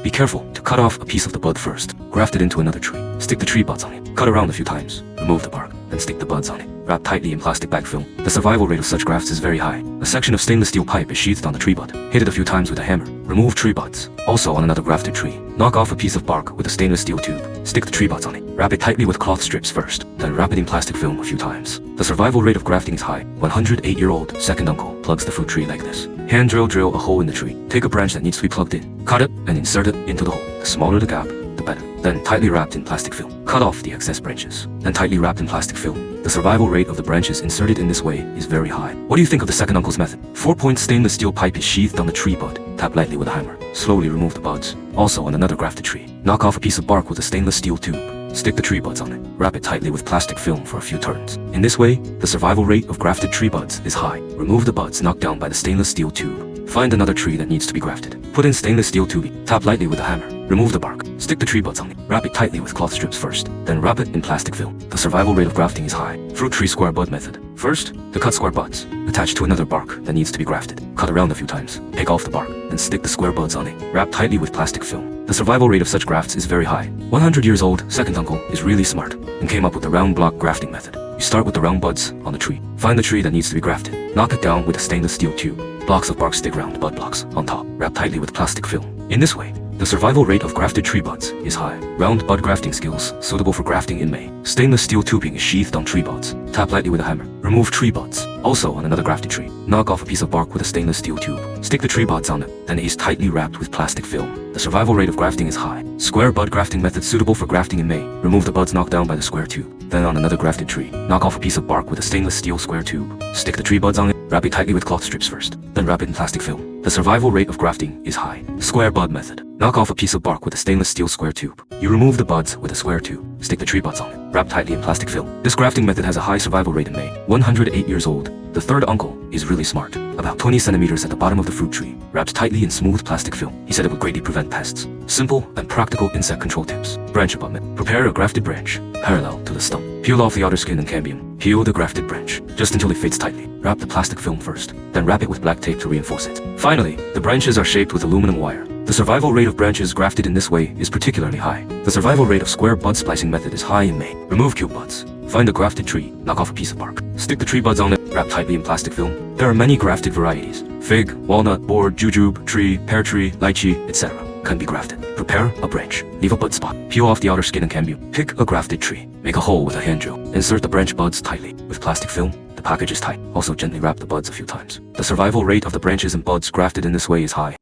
Be careful to cut off a piece of the bud first. Graft it into another tree. Stick the tree buds on it. Cut around a few times. Remove the bark. Then stick the buds on it. Wrap tightly in plastic bag film. The survival rate of such grafts is very high. A section of stainless steel pipe is sheathed on the tree bud. Hit it a few times with a hammer. Remove tree buds. Also on another grafted tree. Knock off a piece of bark with a stainless steel tube. Stick the tree buds on it. Wrap it tightly with cloth strips first. Then wrap it in plastic film a few times. The survival rate of grafting is high. 108-year-old second uncle plugs the fruit tree like this. Hand drill a hole in the tree. Take a branch that needs to be plugged in. Cut it and insert it into the hole. The smaller the gap, the better. Then tightly wrapped in plastic film. Cut off the excess branches. Then tightly wrapped in plastic film. The survival rate of the branches inserted in this way is very high. What do you think of the second uncle's method? 4-point stainless steel pipe is sheathed on the tree bud. Tap lightly with a hammer. Slowly remove the buds. Also on another grafted tree. Knock off a piece of bark with a stainless steel tube. Stick the tree buds on it. Wrap it tightly with plastic film for a few turns. In this way, the survival rate of grafted tree buds is high. Remove the buds knocked down by the stainless steel tube. Find another tree that needs to be grafted. Put in stainless steel tubing. Tap lightly with a hammer. Remove the bark. Stick the tree buds on it. Wrap it tightly with cloth strips first. Then wrap it in plastic film. The survival rate of grafting is high. Fruit tree square bud method. First, to cut square buds. Attach to another bark that needs to be grafted. Cut around a few times. Pick off the bark. Then stick the square buds on it. Wrap tightly with plastic film. The survival rate of such grafts is very high. 100 years old, second uncle is really smart and came up with the round block grafting method. You start with the round buds on the tree. Find the tree that needs to be grafted. Knock it down with a stainless steel tube. Blocks of bark stick round bud blocks on top. Wrap tightly with plastic film. In this way, the survival rate of grafted tree buds is high. Round bud grafting skills, suitable for grafting in May. Stainless steel tubing is sheathed on tree buds. Tap lightly with a hammer. Remove tree buds. Also on another grafted tree. Knock off a piece of bark with a stainless steel tube. Stick the tree buds on it, then it is tightly wrapped with plastic film. The survival rate of grafting is high. Square bud grafting method suitable for grafting in May. Remove the buds knocked down by the square tube. Then on another grafted tree, knock off a piece of bark with a stainless steel square tube. Stick the tree buds on it. Wrap it tightly with cloth strips first. Then wrap it in plastic film. The survival rate of grafting is high. Square bud method. Knock off a piece of bark with a stainless steel square tube. You remove the buds with a square tube. Stick the tree buds on it. Wrap tightly in plastic film. This grafting method has a high survival rate in May. 108 years old. The third uncle is really smart. About 20 centimeters at the bottom of the fruit tree. Wrapped tightly in smooth plastic film. He said it would greatly prevent pests. Simple and practical insect control tips. Branch abutment. Prepare a grafted branch parallel to the stump. Peel off the outer skin and cambium. Peel the grafted branch just until it fits tightly. Wrap the plastic film first. Then wrap it with black tape to reinforce it. Finally, the branches are shaped with aluminum wire. The survival rate of branches grafted in this way is particularly high. The survival rate of square bud splicing method is high in May. Remove cube buds. Find a grafted tree. Knock off a piece of bark. Stick the tree buds on it. Wrap tightly in plastic film. There are many grafted varieties. Fig, walnut, board, jujube, tree, pear tree, lychee, etc. can be grafted. Prepare a branch. Leave a bud spot. Peel off the outer skin and cambium. Pick a grafted tree. Make a hole with a hand drill. Insert the branch buds tightly with plastic film. The package is tight. Also gently wrap the buds a few times. The survival rate of the branches and buds grafted in this way is high.